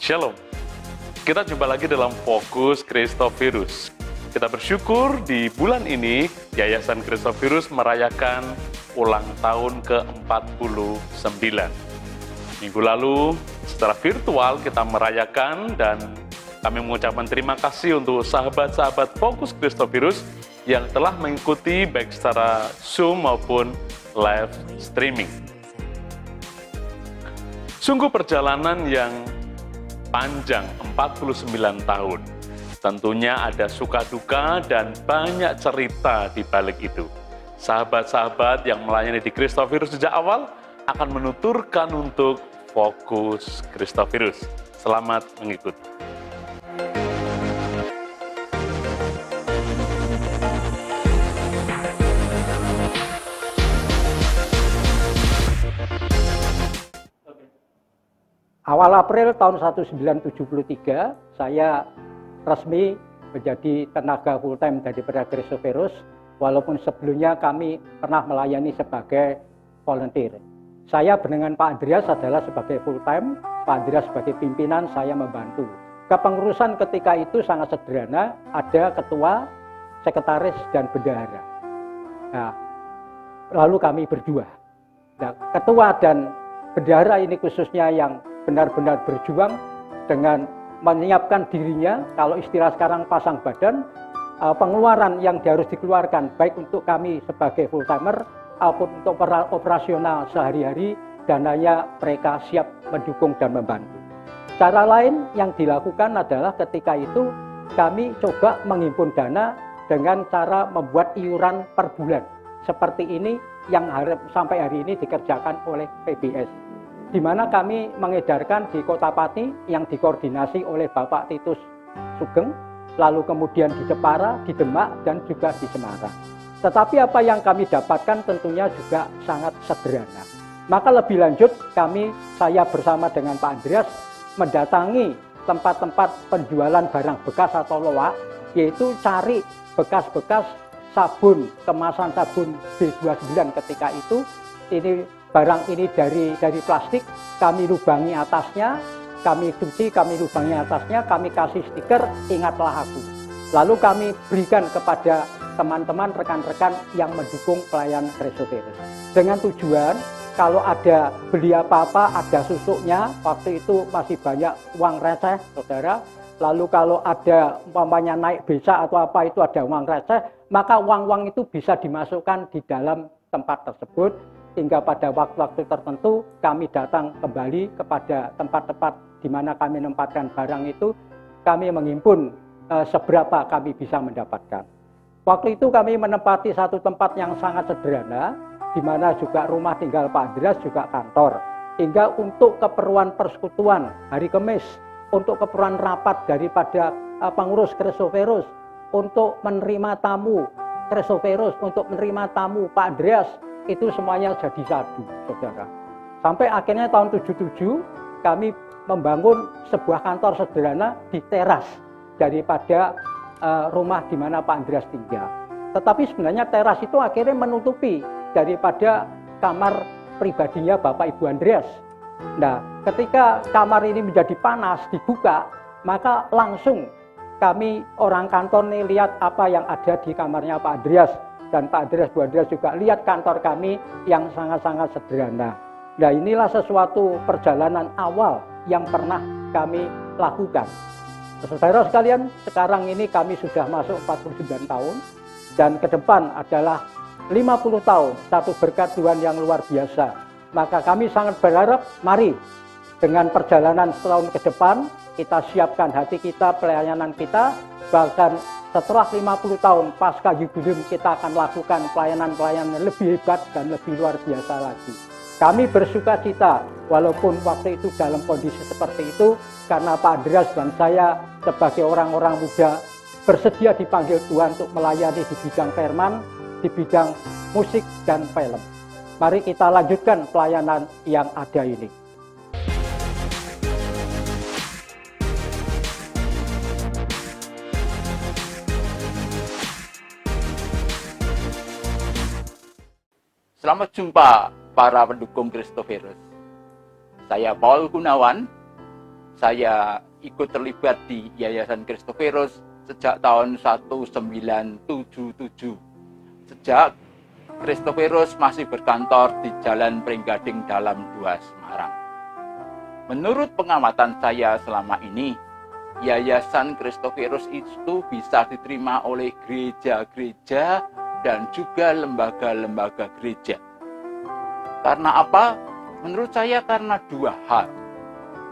Shalom, kita jumpa lagi dalam Fokus Christophirus. Kita bersyukur di bulan ini Yayasan Christophirus merayakan ulang tahun ke-49. Minggu lalu secara virtual kita merayakan dan kami mengucapkan terima kasih untuk sahabat-sahabat Fokus Christophirus yang telah mengikuti baik secara Zoom maupun live streaming. Sungguh perjalanan yang panjang 49 tahun. Tentunya ada suka duka dan banyak cerita di balik itu. Sahabat-sahabat yang melayani di Christophirus sejak awal akan menuturkan untuk Fokus Christophirus. Selamat mengikuti. Awal April tahun 1973, saya resmi menjadi tenaga full-time daripada Christophirus, walaupun sebelumnya kami pernah melayani sebagai volunteer. Saya dengan Pak Andreas adalah sebagai full-time, Pak Andreas sebagai pimpinan, saya membantu. Kepengurusan ketika itu sangat sederhana, ada ketua, sekretaris, dan bendahara. Nah, lalu kami berdua. Nah, ketua dan bendahara ini khususnya yang benar-benar berjuang dengan menyiapkan dirinya, kalau istilah sekarang pasang badan, pengeluaran yang harus dikeluarkan baik untuk kami sebagai full timer maupun untuk operasional sehari-hari, dananya mereka siap mendukung dan membantu. Cara lain yang dilakukan adalah ketika itu kami coba menghimpun dana dengan cara membuat iuran per bulan. Seperti ini yang sampai hari ini dikerjakan oleh PBS. Di mana kami mengedarkan di Kota Pati yang dikoordinasi oleh Bapak Titus Sugeng, lalu kemudian di Jepara, di Demak, dan juga di Semarang. Tetapi apa yang kami dapatkan tentunya juga sangat sederhana. Maka lebih lanjut saya bersama dengan Pak Andreas mendatangi tempat-tempat penjualan barang bekas atau loak, yaitu cari bekas-bekas sabun, kemasan sabun B29 ketika itu. Ini barang ini dari plastik, kami lubangi atasnya, kami cuci, kami lubangi atasnya, kami kasih stiker, ingatlah aku. Lalu kami berikan kepada teman-teman, rekan-rekan yang mendukung pelayanan Christophirus. Dengan tujuan, kalau ada beli apa-apa, ada susuknya, waktu itu masih banyak uang receh, saudara. Lalu kalau ada umpamanya naik beca atau apa itu ada uang receh, maka uang-uang itu bisa dimasukkan di dalam tempat tersebut. Hingga pada waktu-waktu tertentu kami datang kembali kepada tempat-tempat di mana kami menempatkan barang itu, kami menghimpun seberapa kami bisa mendapatkan. Waktu itu kami menempati satu tempat yang sangat sederhana, di mana juga rumah tinggal Pak Andreas, juga kantor. Hingga untuk keperluan persekutuan hari Kamis, untuk keperluan rapat daripada pengurus Christophirus, untuk menerima tamu Christophirus, untuk menerima tamu Pak Andreas, itu semuanya jadi satu, saudara. Sampai akhirnya tahun 77 kami membangun sebuah kantor sederhana di teras daripada rumah di mana Pak Andreas tinggal. Tetapi sebenarnya teras itu akhirnya menutupi daripada kamar pribadinya Bapak Ibu Andreas. Nah, ketika kamar ini menjadi panas dibuka, maka langsung kami orang kantor nih lihat apa yang ada di kamarnya Pak Andreas. Dan Pak Andreas, Bu Andreas juga lihat kantor kami yang sangat-sangat sederhana. Nah, inilah sesuatu perjalanan awal yang pernah kami lakukan. Saudara sekalian, sekarang ini kami sudah masuk 49 tahun dan ke depan adalah 50 tahun, satu berkat Tuhan yang luar biasa. Maka kami sangat berharap, mari dengan perjalanan setahun ke depan, kita siapkan hati kita, pelayanan kita, bahkan setelah 50 tahun pasca jubileum kita akan lakukan pelayanan-pelayanan lebih hebat dan lebih luar biasa lagi. Kami bersuka cita walaupun waktu itu dalam kondisi seperti itu, karena Pak Andreas dan saya sebagai orang-orang muda bersedia dipanggil Tuhan untuk melayani di bidang firman, di bidang musik dan film. Mari kita lanjutkan pelayanan yang ada ini. Selamat jumpa para pendukung Christophirus. Saya Paul Gunawan, Saya ikut terlibat di Yayasan Christophorus sejak tahun 1977. Sejak Christophorus masih berkantor di Jalan Pringgading Dalam 2 Semarang. Menurut pengamatan saya selama ini, Yayasan Christophorus itu bisa diterima oleh gereja-gereja dan juga lembaga-lembaga gereja. Karena apa? Menurut saya karena 2 hal.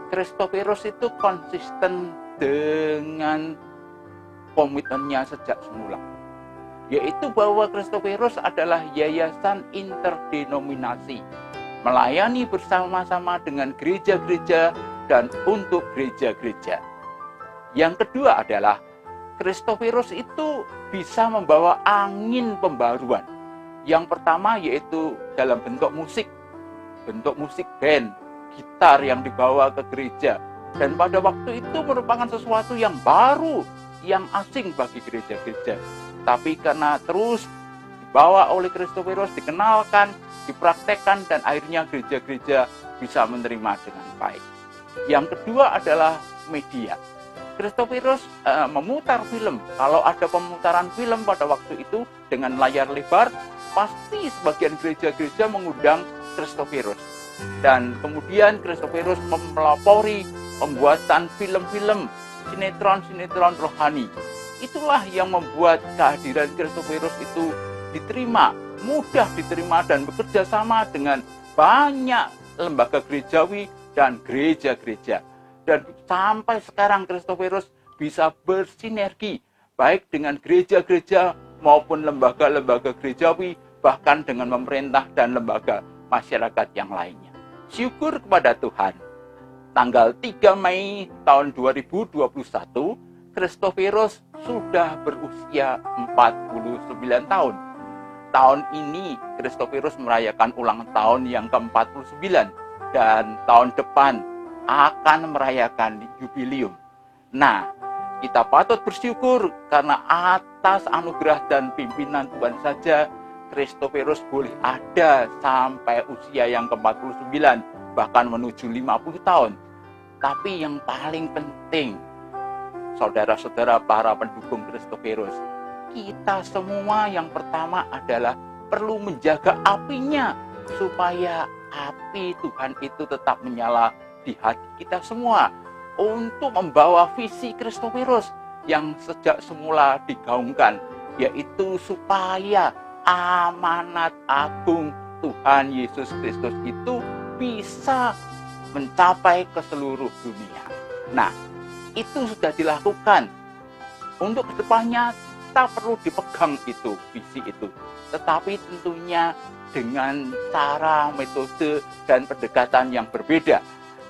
Christophorus itu konsisten dengan komitmennya sejak semula, yaitu bahwa Christophorus adalah yayasan interdenominasi, melayani bersama-sama dengan gereja-gereja dan untuk gereja-gereja. Yang kedua adalah Christophorus itu bisa membawa angin pembaruan. Yang pertama yaitu dalam bentuk musik band, gitar yang dibawa ke gereja. Dan pada waktu itu merupakan sesuatu yang baru, yang asing bagi gereja-gereja. Tapi karena terus dibawa oleh Christophorus, dikenalkan, dipraktekkan, dan akhirnya gereja-gereja bisa menerima dengan baik. Yang kedua adalah media. Christophorus memutar film. Kalau ada pemutaran film pada waktu itu dengan layar lebar, pasti sebagian gereja-gereja mengundang Christophorus. Dan kemudian Christophorus melapori pembuatan film-film, sinetron-sinetron rohani. Itulah yang membuat kehadiran Christophorus itu diterima, mudah diterima dan bekerja sama dengan banyak lembaga gerejawi dan gereja-gereja. Dan sampai sekarang Christophorus bisa bersinergi baik dengan gereja-gereja maupun lembaga-lembaga gerejawi, bahkan dengan pemerintah dan lembaga masyarakat yang lainnya. Syukur kepada Tuhan. Tanggal 3 Mei tahun 2021, Christophorus sudah berusia 49 tahun. Tahun ini Christophorus merayakan ulang tahun yang ke-49 dan tahun depan akan merayakan jubileum. Nah, kita patut bersyukur karena atas anugerah dan pimpinan Tuhan saja Christophorus boleh ada sampai usia yang ke-49, bahkan menuju 50 tahun. Tapi yang paling penting, saudara-saudara para pendukung Christophorus, kita semua yang pertama adalah perlu menjaga apinya, supaya api Tuhan itu tetap menyala di hati kita semua, untuk membawa visi Christophorus yang sejak semula digaungkan, yaitu supaya amanat agung Tuhan Yesus Kristus itu bisa mencapai ke seluruh dunia. Nah, itu sudah dilakukan. Untuk kedepannya kita perlu dipegang itu, visi itu. Tetapi tentunya dengan cara, metode, dan pendekatan yang berbeda,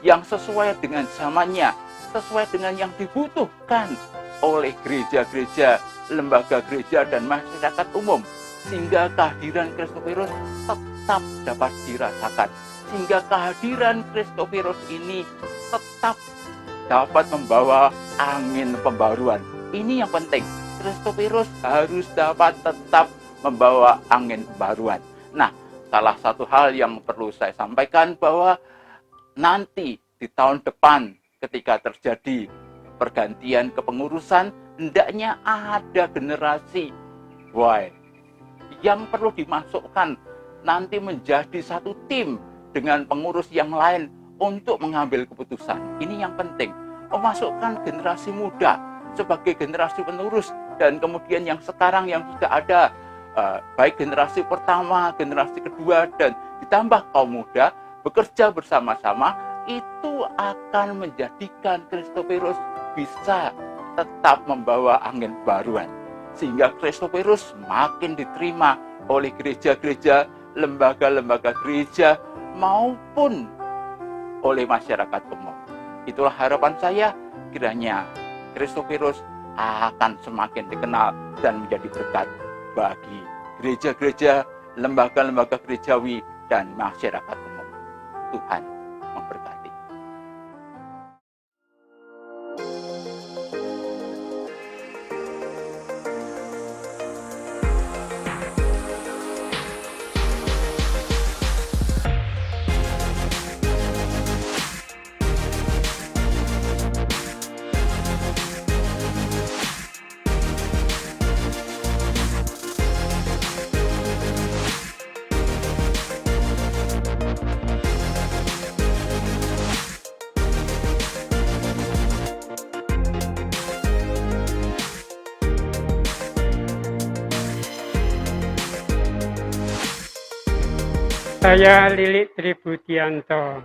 yang sesuai dengan zamannya, sesuai dengan yang dibutuhkan oleh gereja-gereja, lembaga gereja, dan masyarakat umum. Sehingga kehadiran Christophorus tetap dapat dirasakan. Sehingga kehadiran Christophorus ini tetap dapat membawa angin pembaruan. Ini yang penting. Christophorus harus dapat tetap membawa angin pembaruan. Nah, salah satu hal yang perlu saya sampaikan bahwa nanti di tahun depan ketika terjadi pergantian kepengurusan, hendaknya ada generasi yang perlu dimasukkan nanti menjadi satu tim dengan pengurus yang lain untuk mengambil keputusan. Ini yang penting, memasukkan generasi muda sebagai generasi penerus, dan kemudian yang sekarang yang sudah ada, baik generasi pertama, generasi kedua, dan ditambah kaum muda, bekerja bersama-sama, itu akan menjadikan Christophorus bisa tetap membawa angin baruan. Sehingga Christophorus makin diterima oleh gereja-gereja, lembaga-lembaga gereja, maupun oleh masyarakat umum. Itulah harapan saya, kiranya Christophorus akan semakin dikenal dan menjadi berkat bagi gereja-gereja, lembaga-lembaga gerejawi, dan masyarakat umum. Tuhan memberkati. Saya Lilik Tribudianto,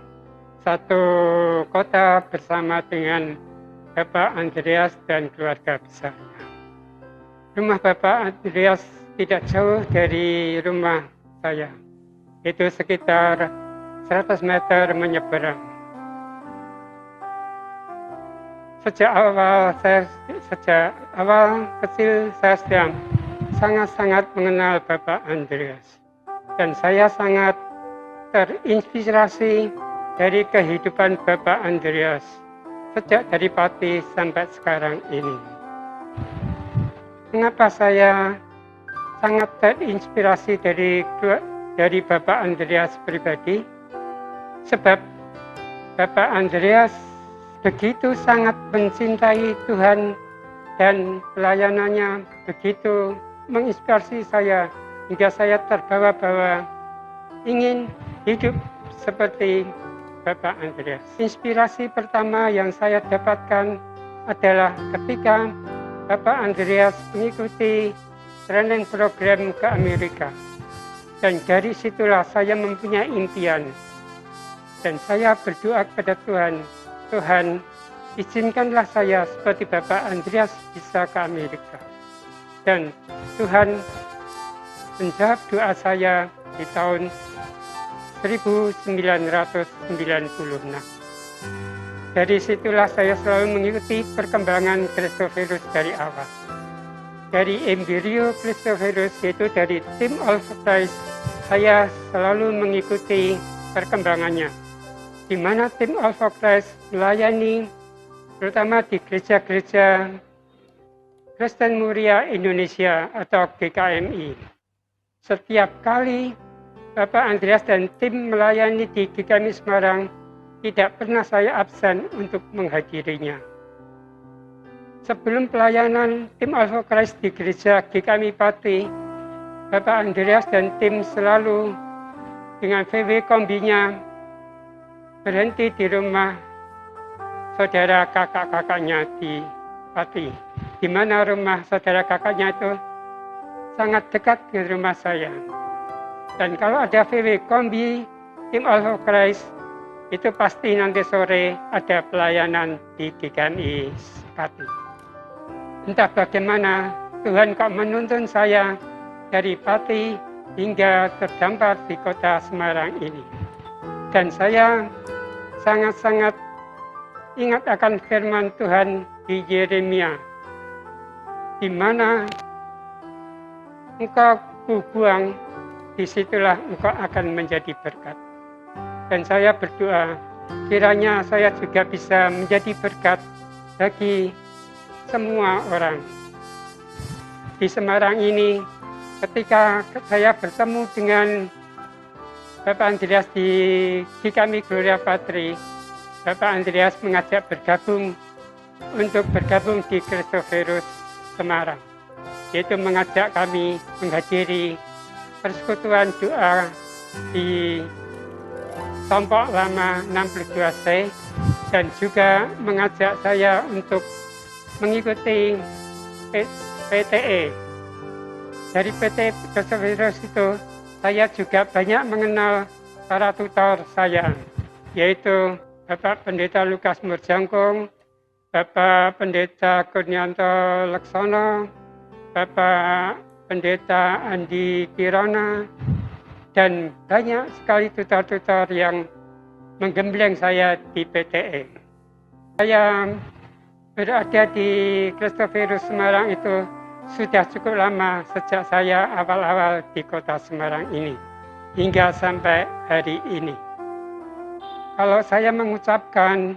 satu kota bersama dengan Bapak Andreas dan keluarga besarnya. Rumah Bapak Andreas tidak jauh dari rumah saya, itu sekitar 100 meter menyeberang. Sejak awal kecil saya sudah sangat-sangat mengenal Bapak Andreas, dan saya sangat terinspirasi dari kehidupan Bapak Andreas sejak dari Pati sampai sekarang ini. Mengapa saya sangat terinspirasi dari Bapak Andreas pribadi? Sebab Bapak Andreas begitu sangat mencintai Tuhan dan pelayanannya begitu menginspirasi saya hingga saya terbawa-bawa ingin hidup seperti Bapak Andreas. Inspirasi pertama yang saya dapatkan adalah ketika Bapak Andreas mengikuti training program ke Amerika. Dan dari situlah saya mempunyai impian. Dan saya berdoa kepada Tuhan, Tuhan, izinkanlah saya seperti Bapak Andreas bisa ke Amerika. Dan Tuhan menjawab doa saya di tahun 1996. Dari situlah saya selalu mengikuti perkembangan Christophorus dari awal. Dari embrio Christophorus, yaitu dari tim Alpha Christ, saya selalu mengikuti perkembangannya. Di mana tim Alpha Christ melayani terutama di gereja-gereja Kristen Muria Indonesia atau GKMI. Setiap kali Bapak Andreas dan tim melayani di GKMI Semarang, tidak pernah saya absen untuk menghadirinya. Sebelum pelayanan tim Alpha Christ di gereja GKMI Pati, Bapak Andreas dan tim selalu dengan VW kombinya berhenti di rumah saudara kakak-kakaknya di Pati, di mana rumah saudara kakaknya itu sangat dekat dengan rumah saya. Dan kalau ada VW kombi tim Alpha Christ, itu pasti nanti sore ada pelayanan di GKMI Pati. Entah bagaimana Tuhan kok menuntun saya dari Pati hingga terdampar di kota Semarang ini. Dan saya sangat-sangat ingat akan firman Tuhan di Yeremia, di mana engkau kubuang, disitulah engkau akan menjadi berkat. Dan saya berdoa, kiranya saya juga bisa menjadi berkat bagi semua orang. Di Semarang ini, ketika saya bertemu dengan Bapak Andreas di GKMI Gloria Patri, Bapak Andreas mengajak untuk bergabung di Christophorus Semarang, yaitu mengajak kami menghadiri persekutuan doa di Tompok Lama 62C, dan juga mengajak saya untuk mengikuti PTE. Dari PT Christophorus itu, saya juga banyak mengenal para tutor saya, yaitu Bapak Pendeta Lukas Murjangkung, Bapak Pendeta Kurnianto Laksono, Bapak Pendeta Andi Kirana, dan banyak sekali tutor-tutor yang menggembleng saya di PTE. Saya berada di Christophorus Semarang itu sudah cukup lama, sejak saya awal-awal di kota Semarang ini hingga sampai hari ini. Kalau saya mengucapkan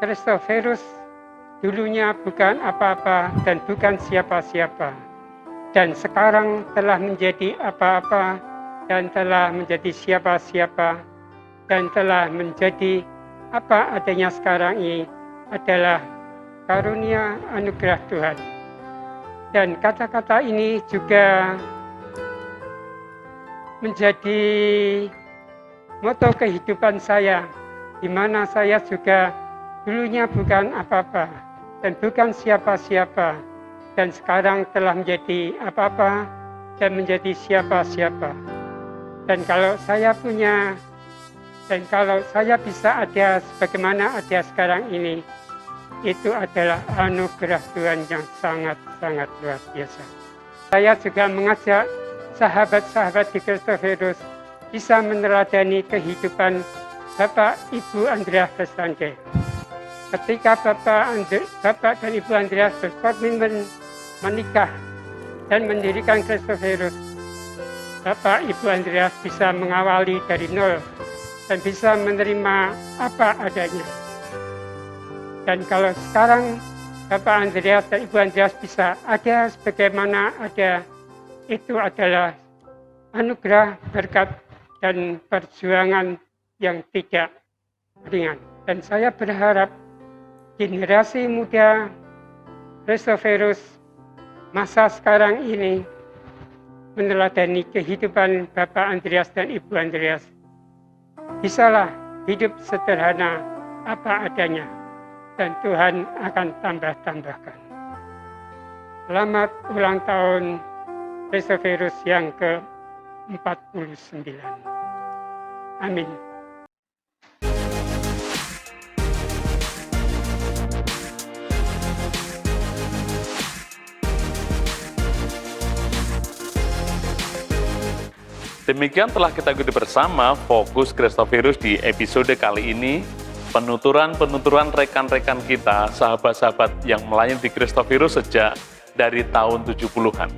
Christophorus dulunya bukan apa-apa dan bukan siapa-siapa, dan sekarang telah menjadi apa-apa dan telah menjadi siapa-siapa dan telah menjadi apa adanya sekarang ini adalah karunia anugerah Tuhan. Dan kata-kata ini juga menjadi moto kehidupan saya, di mana saya juga dulunya bukan apa-apa dan bukan siapa-siapa, dan sekarang telah menjadi apa-apa dan menjadi siapa-siapa. Dan kalau saya punya, dan kalau saya bisa ada sebagaimana ada sekarang ini, itu adalah anugerah Tuhan yang sangat-sangat luar biasa. Saya juga mengajak sahabat-sahabat di Kristoferus bisa meneladani kehidupan Bapak Ibu Andreas Bestande. Ketika Bapak dan Ibu Andreas berkomitmen menikah dan mendirikan Kristoferus, Bapak Ibu Andreas bisa mengawali dari nol dan bisa menerima apa adanya. Dan kalau sekarang Bapak Andreas dan Ibu Andreas bisa ada sebagaimana ada, itu adalah anugerah, berkat, dan perjuangan yang tidak ringan. Dan saya berharap generasi muda Kristoferus masa sekarang ini meneladani kehidupan Bapak Andreas dan Ibu Andreas. Bisalah hidup sederhana apa adanya, dan Tuhan akan tambah-tambahkan. Selamat ulang tahun Kristoferus yang ke-49. Amin. Demikian telah kita ikuti bersama Fokus Kristoferus di episode kali ini. Penuturan-penuturan rekan-rekan kita, sahabat-sahabat yang melayani di Kristoferus sejak dari tahun 70-an.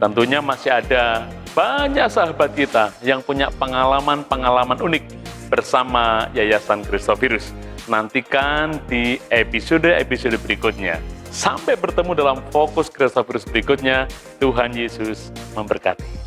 Tentunya masih ada banyak sahabat kita yang punya pengalaman-pengalaman unik bersama Yayasan Kristoferus. Nantikan di episode-episode berikutnya. Sampai bertemu dalam Fokus Kristoferus berikutnya. Tuhan Yesus memberkati.